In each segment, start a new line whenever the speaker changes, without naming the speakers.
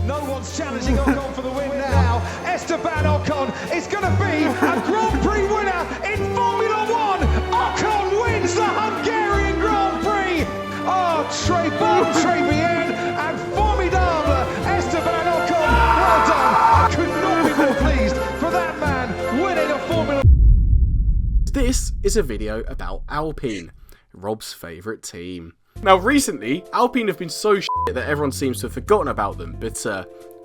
No one's challenging Ocon for the win now. Esteban Ocon is going to be a Grand Prix winner in Formula One. Ocon wins the Hungarian Grand Prix. Oh, très bien, and formidable, Esteban Ocon. Well done. I could not be more pleased for that man winning a Formula.
This is a video about Alpine, Rob's favourite team. Now recently, Alpine have been so shit that everyone seems to have forgotten about them, but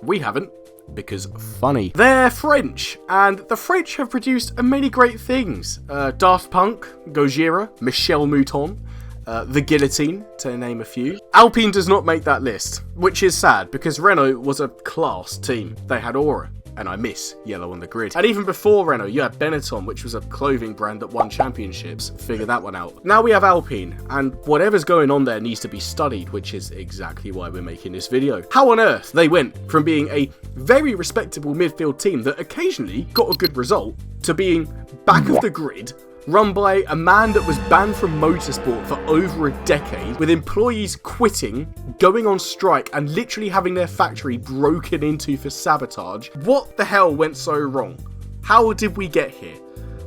we haven't, because funny. They're French, and the French have produced many great things. Daft Punk, Gojira, Michel Mouton, the Guillotine, to name a few. Alpine does not make that list, which is sad, because Renault was a class team. They had aura. And I miss yellow on the grid. And even before Renault, you had Benetton, which was a clothing brand that won championships. Figure that one out. Now we have Alpine, and whatever's going on there needs to be studied, which is exactly why we're making this video. How on earth they went from being a very respectable midfield team that occasionally got a good result to being back of the grid, run by a man that was banned from motorsport for over a decade, with employees quitting, going on strike, and literally having their factory broken into for sabotage. What the hell went so wrong? How did we get here?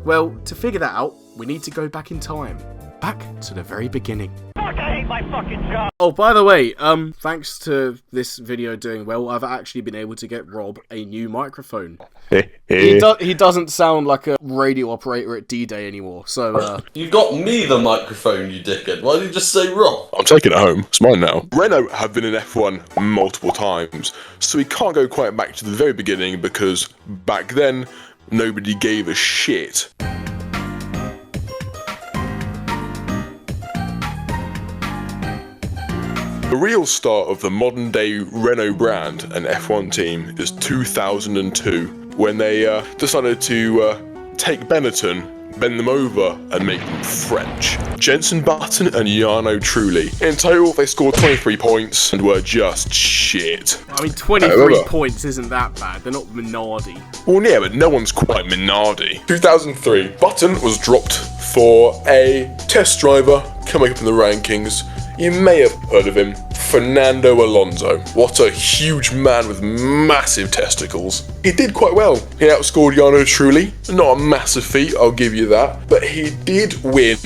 Well, to figure that out, we need to go back in time. Back to the very beginning.
Fuck, I hate my fucking job!
Oh, by the way, thanks to this video doing well, I've actually been able to get Rob a new microphone. He doesn't sound like a radio operator at D-Day anymore, so
You got me the microphone, you dickhead. Why did you just say Rob?
I'm taking it home. It's mine now. Renault have been in F1 multiple times, so we can't go quite back to the very beginning because back then, nobody gave a shit. The real start of the modern day Renault brand and F1 team is 2002, when they decided to take Benetton, bend them over and make them French. Jenson Button and Jarno Trulli. In total, they scored 23 points and were just shit.
I mean, 23 points isn't that bad. They're not Minardi.
Well, yeah, but no one's quite Minardi. 2003, Button was dropped for a test driver coming up in the rankings. You may have heard of him, Fernando Alonso. What a huge man with massive testicles. He did quite well. He outscored Jarno Trulli. Not a massive feat, I'll give you that. But he did win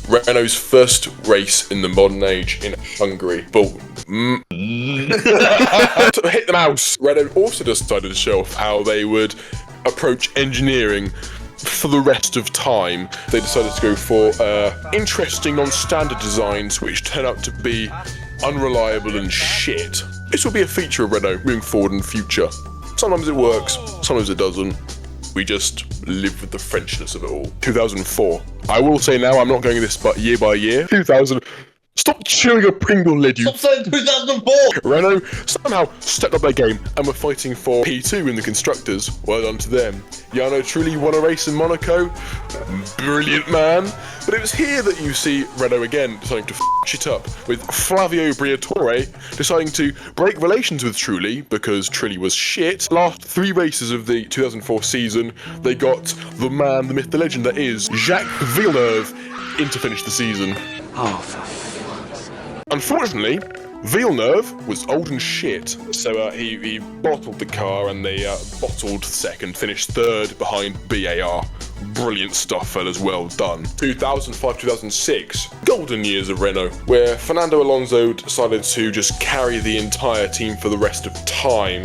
Renault's first race in the modern age in Hungary. But hit the mouse. Renault also decided to show off how they would approach engineering for the rest of time. They decided to go for interesting non-standard designs which turn out to be unreliable and shit. This will be a feature of Renault moving forward in the future. Sometimes it works, sometimes it doesn't. We just live with the Frenchness of it all. 2004. I will say now, I'm not going this but year by year. 2000. Stop chewing a Pringle lid, you.
Stop saying 2004!
Renault somehow stepped up their game and were fighting for P2 in the constructors. Well done to them. Jarno Trulli won a race in Monaco. Brilliant man. But it was here that you see Renault again deciding to shit up, with Flavio Briatore deciding to break relations with Trulli because Trulli was shit. Last 3 races of the 2004 season, they got the man, the myth, the legend that is Jacques Villeneuve in to finish the season.
Oh, for
Unfortunately, Villeneuve was old and shit, so he bottled the car and they bottled second, finished third behind BAR. Brilliant stuff, fellas, well done. 2005-2006, golden years of Renault, where Fernando Alonso decided to just carry the entire team for the rest of time,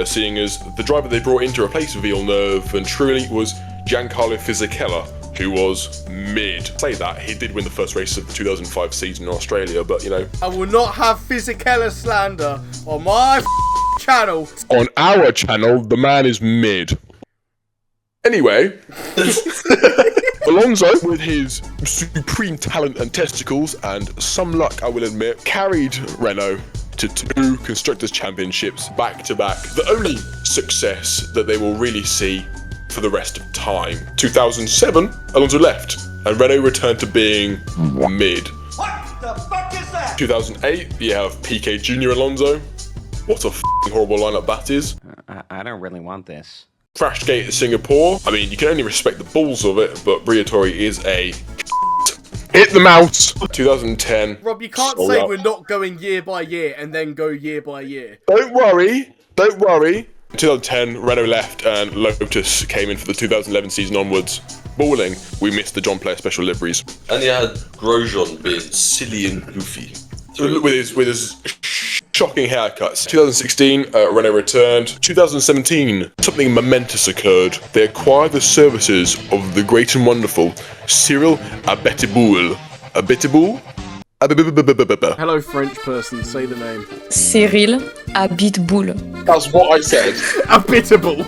seeing as the driver they brought in to replace Villeneuve and Trulli was Giancarlo Fisichella, who was mid. Say that, he did win the first race of the 2005 season in Australia, but you know.
I will not have Fisichella slander on my channel.
On our channel, the man is mid. Anyway, Alonso, with his supreme talent and testicles, and some luck I will admit, carried Renault to 2 Constructors' Championships back to back. The only success that they will really see for the rest of time. 2007, Alonso left, and Renault returned to being mid.
What the fuck is that?
2008, you have PK Jr. Alonso. What a horrible lineup that is.
I don't really want this.
Crashgate at Singapore. I mean, you can only respect the balls of it, but Briatore is a Hit the mouse. 2010.
Rob, you can't
Sold
say
out.
we're not going year by year and then go year by year.
Don't worry. Don't worry. 2010, Renault left and Lotus came in for the 2011 season onwards. Balling. We missed the John Player special liveries.
And you had Grosjean being silly and goofy.
With his shocking haircuts. 2016, Renault returned. 2017, something momentous occurred. They acquired the services of the great and wonderful Cyril Abiteboul. Abiteboul?
Hello, French person, say the name.
Cyril Abiteboul.
That's what I said.
Habitable.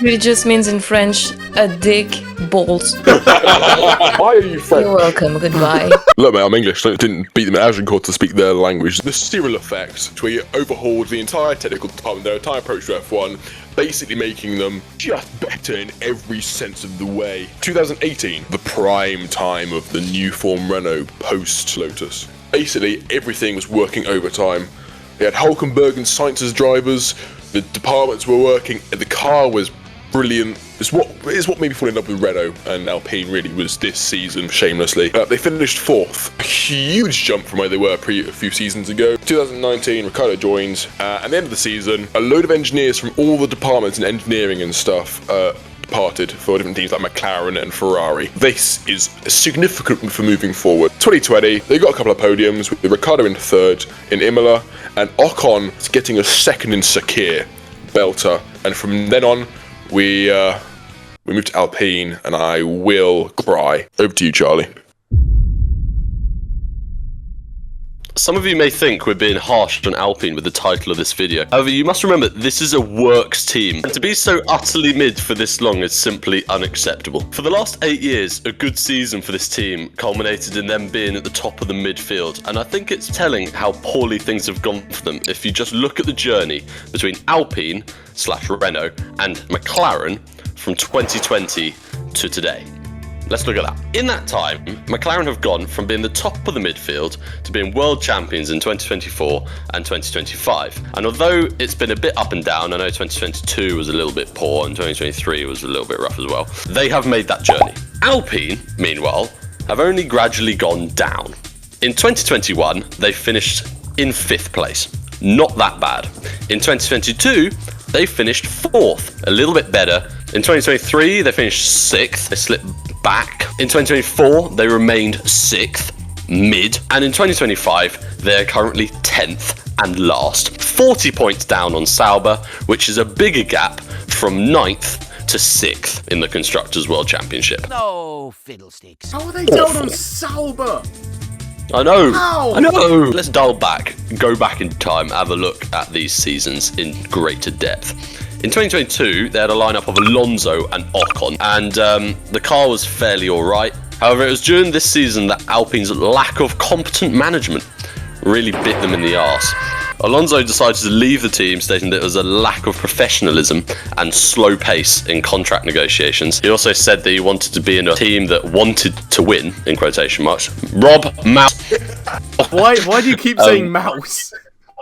It just means in French, a dick balls.
Why are you French?
You're welcome, goodbye.
Look, mate, I'm English. I didn't beat them at Agincourt to speak their language. The Cyril effect, where you overhauled the entire technical department, their entire approach to F1, basically making them just better in every sense of the way. 2018, the prime time of the new form Renault post-Lotus. Basically, everything was working overtime. They had Hulkenberg and Sainz as drivers, the departments were working, the car was brilliant. It's what made me fall in love with Renault and Alpine really was this season, shamelessly. They finished 4th, a huge jump from where they were a few seasons ago. 2019, Ricciardo joins, and at the end of the season, a load of engineers from all the departments in engineering and stuff departed for different teams like McLaren and Ferrari. This is significant for moving forward. 2020, they got a couple of podiums with Ricciardo in 3rd in Imola, and Ocon getting a 2nd in Sakir, Belter, and from then on, we moved to Alpine, and I will cry. Over to you, Charlie.
Some of you may think we're being harsh on Alpine with the title of this video. However, you must remember this is a works team, and to be so utterly mid for this long is simply unacceptable. For the last 8 years, a good season for this team culminated in them being at the top of the midfield, and I think it's telling how poorly things have gone for them if you just look at the journey between Alpine/Renault and McLaren from 2020 to today. Let's look at that. In that time, McLaren have gone from being the top of the midfield to being world champions in 2024 and 2025. And although it's been a bit up and down, I know 2022 was a little bit poor and 2023 was a little bit rough as well, they have made that journey. Alpine, meanwhile, have only gradually gone down. In 2021, they finished in 5th place. Not that bad. In 2022, they finished 4th, a little bit better. In 2023, they finished 6th, they slipped back. In 2024, they remained 6th, mid. And in 2025, they're currently 10th and last. 40 points down on Sauber, which is a bigger gap from 9th to 6th in the Constructors' World Championship.
No fiddlesticks.
How are they down on Sauber?
I know.
Ow.
I know. Let's dial back, go back in time, have a look at these seasons in greater depth. In 2022, they had a lineup of Alonso and Ocon, and the car was fairly alright. However, it was during this season that Alpine's lack of competent management really bit them in the arse. Alonso decided to leave the team, stating that it was a lack of professionalism and slow pace in contract negotiations. He also said that he wanted to be in a team that wanted to win, in quotation marks. Rob Mouse.
Why do you keep saying mouse?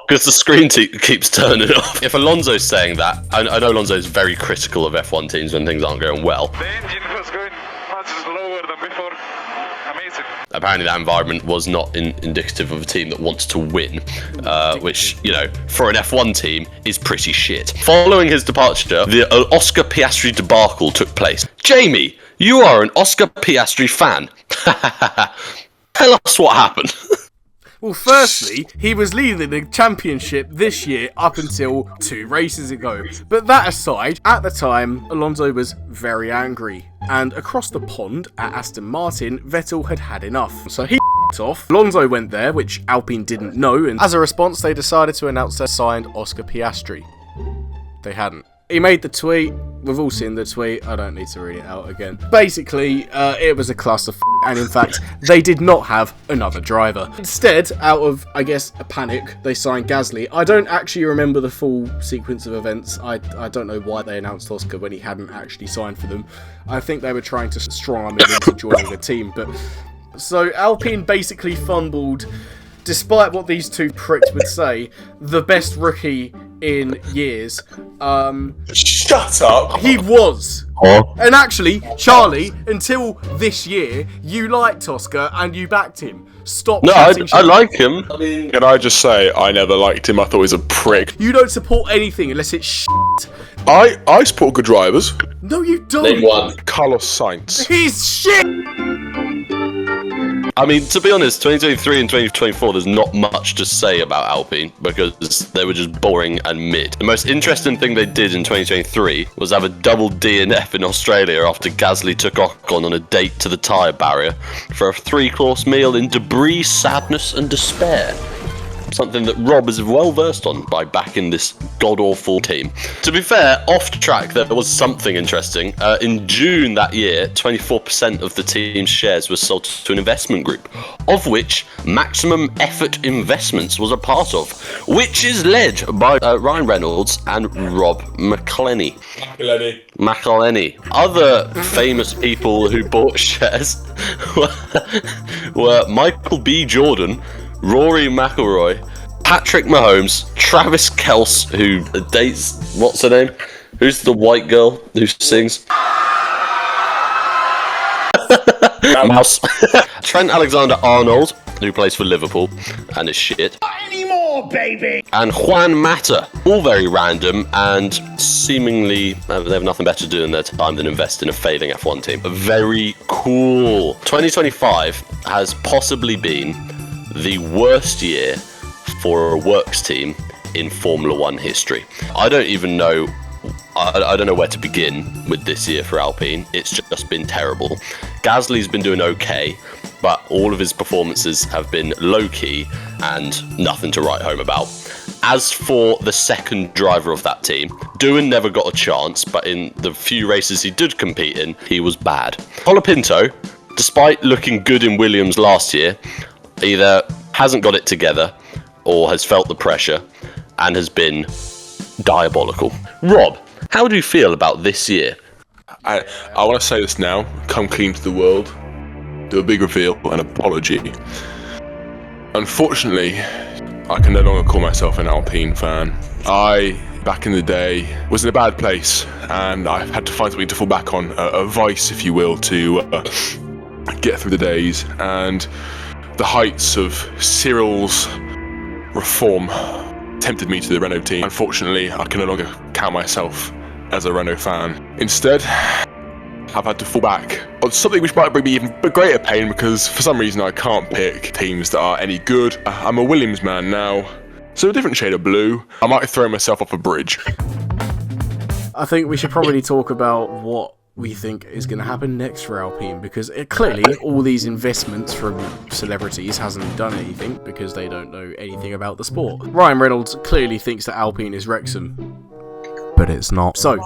Because the screen keeps turning off. If Alonso's saying that, I know Alonso's very critical of F1 teams when things aren't going well.
The engine was going much slower than before. Amazing.
Apparently that environment was not indicative of a team that wants to win, which, you know, for an F1 team is pretty shit. Following his departure, the Oscar Piastri debacle took place. Jamie, you are an Oscar Piastri fan. Tell us what happened.
Well, firstly, he was leading the championship this year up until 2 races ago. But that aside, at the time, Alonso was very angry. And across the pond, at Aston Martin, Vettel had had enough. So he off. Alonso went there, which Alpine didn't know, and as a response, they decided to announce they signed Oscar Piastri. They hadn't. He made the tweet. We've all seen the tweet. I don't need to read it out again. Basically, it was a cluster and in fact, they did not have another driver. Instead, out of, I guess, a panic, they signed Gasly. I don't actually remember the full sequence of events. I don't know why they announced Oscar when he hadn't actually signed for them. I think they were trying to strong arm him into joining the team. But so Alpine basically fumbled despite what these two pricks would say, the best rookie in years.
Shut up!
He was.
Oh.
And actually, Charlie, until this year, you liked Oscar and you backed him. Stop.
No,
chatting
I
shit.
like him. I mean,
Can I just say, I never liked him. I thought he was a prick.
You don't support anything unless it's shit.
I support good drivers.
No, you don't.
name one.
Carlos Sainz.
He's shit.
I mean, to be honest, 2023 and 2024, there's not much to say about Alpine because they were just boring and mid. The most interesting thing they did in 2023 was have a double DNF in Australia after Gasly took Ocon on a date to the tyre barrier for a 3-course meal in debris, sadness and despair. Something that Rob is well versed on by backing this god-awful team. To be fair, off track there was something interesting. In June that year, 24% of the team's shares were sold to an investment group, of which Maximum Effort Investments was a part of, which is led by Ryan Reynolds and Rob McElhenney. Other famous people who bought shares were Michael B. Jordan, Rory McIlroy, Patrick Mahomes, Travis Kelce, who dates, what's her name? Who's the white girl who sings? Mouse. Trent Alexander-Arnold, who plays for Liverpool and is shit. And Juan Mata, all very random and seemingly they have nothing better to do in their time than invest in a failing F1 team. Very cool. 2025 has possibly been the worst year for a works team in Formula 1 history. I don't even know, I don't know where to begin with this year for Alpine. It's just been terrible. Gasly's been doing okay, but all of his performances have been low-key and nothing to write home about. As for the second driver of that team, Doohan never got a chance, but in the few races he did compete in, he was bad. Colapinto, despite looking good in Williams last year, either hasn't got it together or has felt the pressure and has been diabolical. Rob, how do you feel about this year?
I want to say this now. Come clean to the world. Do a big reveal, an apology. Unfortunately, I can no longer call myself an Alpine fan. I, back in the day, was in a bad place and I had to find something to fall back on, a vice, if you will, to get through the days. And the heights of Cyril's reform tempted me to the Renault team. Unfortunately, I can no longer count myself as a Renault fan. Instead, I've had to fall back on something which might bring me even greater pain because for some reason I can't pick teams that are any good. I'm a Williams man now, so a different shade of blue. I might throw myself off a bridge.
I think we should probably talk about what we think is going to happen next for Alpine, because clearly all these investments from celebrities hasn't done anything because they don't know anything about the sport. Ryan Reynolds clearly thinks that Alpine is Wrexham, but it's not. So,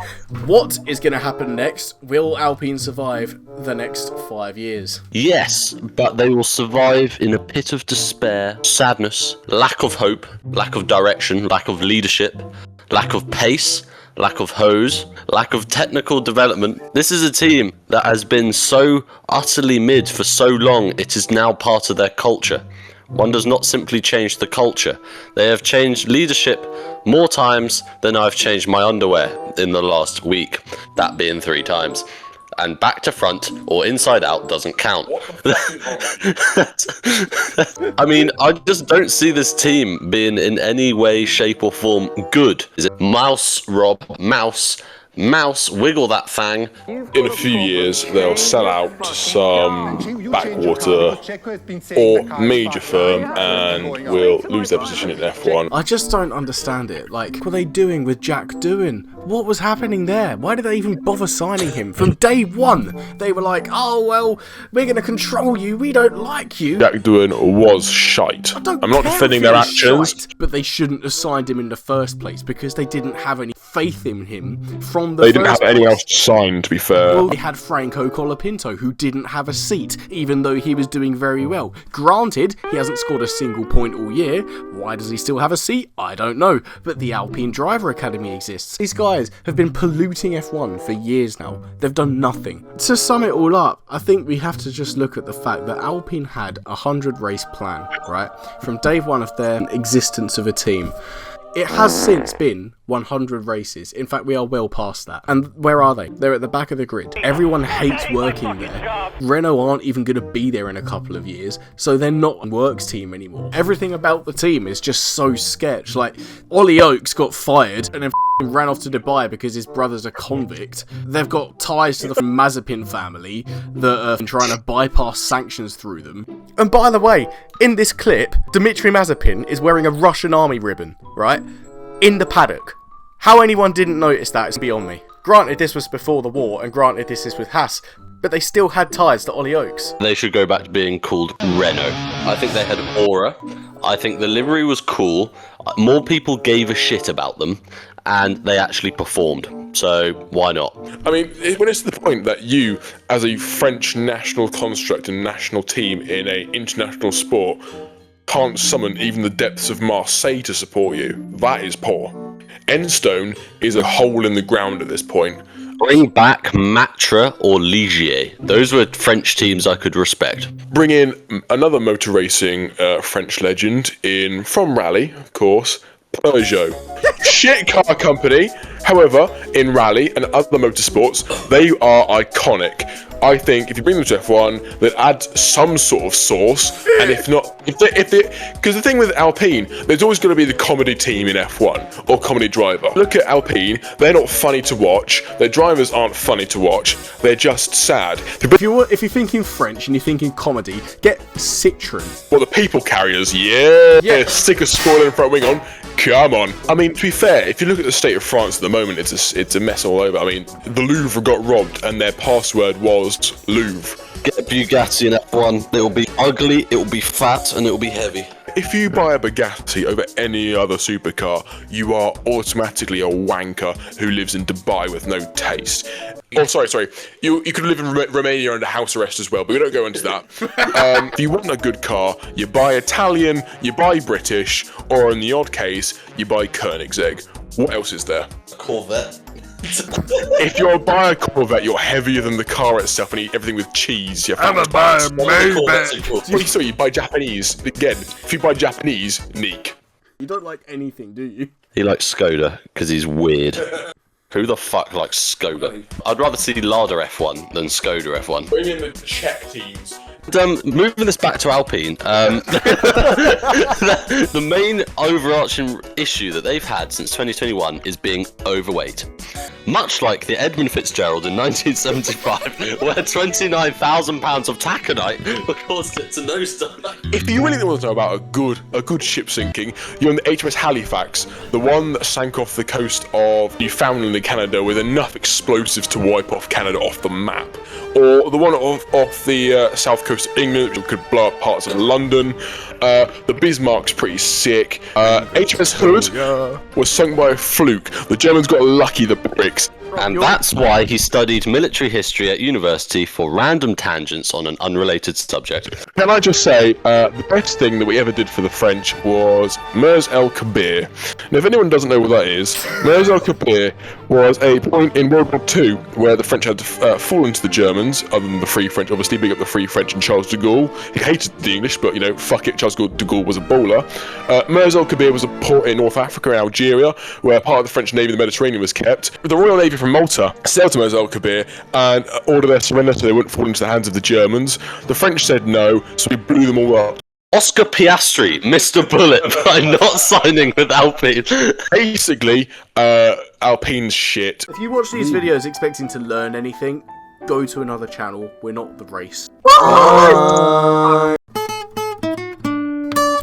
what is going to happen next? Will Alpine survive the next 5 years?
Yes, but they will survive in a pit of despair, sadness, lack of hope, lack of direction, lack of leadership, lack of pace, lack of hose, lack of technical development. This is a team that has been so utterly mid for so long, it is now part of their culture. One does not simply change the culture. They have changed leadership more times than I've changed my underwear in the last week, that being 3 times. And back to front or inside out doesn't count. I mean, I just don't see this team being in any way, shape or form good. Is it mouse, Rob? Mouse, wiggle that fang.
In a few years, they'll sell out to some backwater or major firm and will lose their position in F1.
I just don't understand it. Like, what were they doing with Jack Doohan? What was happening there? Why did they even bother signing him? From day one, they were like, oh, well, we're going to control you. We don't like you.
Jack Doohan was shite. I'm not defending their actions.
Shite, but they shouldn't have signed him in the first place because they didn't have any faith in him from the
They didn't have anyone else to sign, to be fair.
Well, they had Franco Colapinto, who didn't have a seat, even though he was doing very well. Granted, he hasn't scored a single point all year. Why does he still have a seat? I don't know. But the Alpine Driver Academy exists. These guys guys have been polluting F1 for years now. They've done nothing. To sum it all up, I think we have to just look at the fact that Alpine had a 100 race plan, right? From day one of their existence of a team. It has since been 100 races. In fact, we are well past that. And where are they? They're at the back of the grid. Everyone hates working there. Renault aren't even going to be there in a couple of years, so they're not a works team anymore. Everything about the team is just so sketch. Like, Ollie Oakes got fired and then ran off to Dubai because his brother's a convict. They've got ties to the Mazepin family that are trying to bypass sanctions through them. And by the way, in this clip, Dmitry Mazepin is wearing a Russian army ribbon, right? In the paddock. How anyone didn't notice that is beyond me. Granted, this was before the war, and granted, this is with Haas, but they still had ties to Ollie Oakes.
They should go back to being called Renault. I think they had aura. I think the livery was cool. More people gave a shit about them, and they actually performed. So why not?
I mean, when it's to the point that you, as a French national construct and national team in an international sport, can't summon even the depths of Marseille to support you, that is poor. Enstone is a hole in the ground at this point.
Bring back Matra or Ligier. Those were French teams I could respect.
Bring in another motor racing French legend in from rally, of course, Peugeot. Shit car company. However, in rally and other motorsports, they are iconic. I think if you bring them to F1, they'd add some sort of sauce, and if not, because the thing with Alpine, there's always going to be the comedy team in F1 or comedy driver. Look at Alpine; they're not funny to watch. Their drivers aren't funny to watch. They're just sad.
If you're thinking French and you're thinking comedy, get Citroën.
Well, the people carriers, yeah. Stick a spoiler and front wing on. Come on. I mean, to be fair, if you look at the state of France at the moment, it's a mess all over. I mean, the Louvre got robbed and their password was Louvre.
Get a Bugatti in F1. It will be ugly, it will be fat, and it will be heavy.
If you buy a Bugatti over any other supercar, you are automatically a wanker who lives in Dubai with no taste. Oh, sorry. You could live in Romania under house arrest as well, but we don't go into that. If you want a good car, you buy Italian, you buy British, or in the odd case, you buy Koenigsegg. What else is there?
Corvette.
If you buy a Corvette, you're heavier than the car itself and eat everything with cheese.
I'm a buy a Maybach.
Sorry, you buy Japanese. Again, if you buy Japanese, neek.
You don't like anything, do you?
He likes Skoda because he's weird. Who the fuck likes Skoda? I'd rather see Lada F1 than Skoda F1.
Bring in the Czech teams.
Moving this back to Alpine, the main overarching issue that they've had since 2021 is being overweight. Much like the Edmund Fitzgerald in 1975, where £29,000 of taconite caused it to nosedive.
If you really want to know about a good ship sinking, you're on the HMS Halifax, the one that sank off the coast of Newfoundland in Canada with enough explosives to wipe off Canada off the map. Or the one off the south coast of England, which could blow up parts of London. The Bismarck's pretty sick. HMS Hood was sunk by a fluke. The Germans got lucky, the bricks.
And that's why he studied military history at university for random tangents on an unrelated subject.
Can I just say, the best thing that we ever did for the French was Mers El Kabir. Now, if anyone doesn't know what that is, Mers El Kabir was a point in World War II where the French had to fall into the Germans, other than the Free French, obviously, big up the Free French and Charles de Gaulle. He hated the English, but, fuck it, Charles de Gaulle was a baller. Mers El Kabir was a port in North Africa and Algeria, where part of the French Navy, the Mediterranean, was kept. The Royal Navy from Malta sailed to Mers El Kabir and ordered their surrender so they wouldn't fall into the hands of the Germans. The French said no, so we blew them all up.
Oscar Piastri missed a bullet by not signing with Alpine.
Basically, Alpine's shit.
If you watch these videos expecting to learn anything, go to another channel. We're not the race.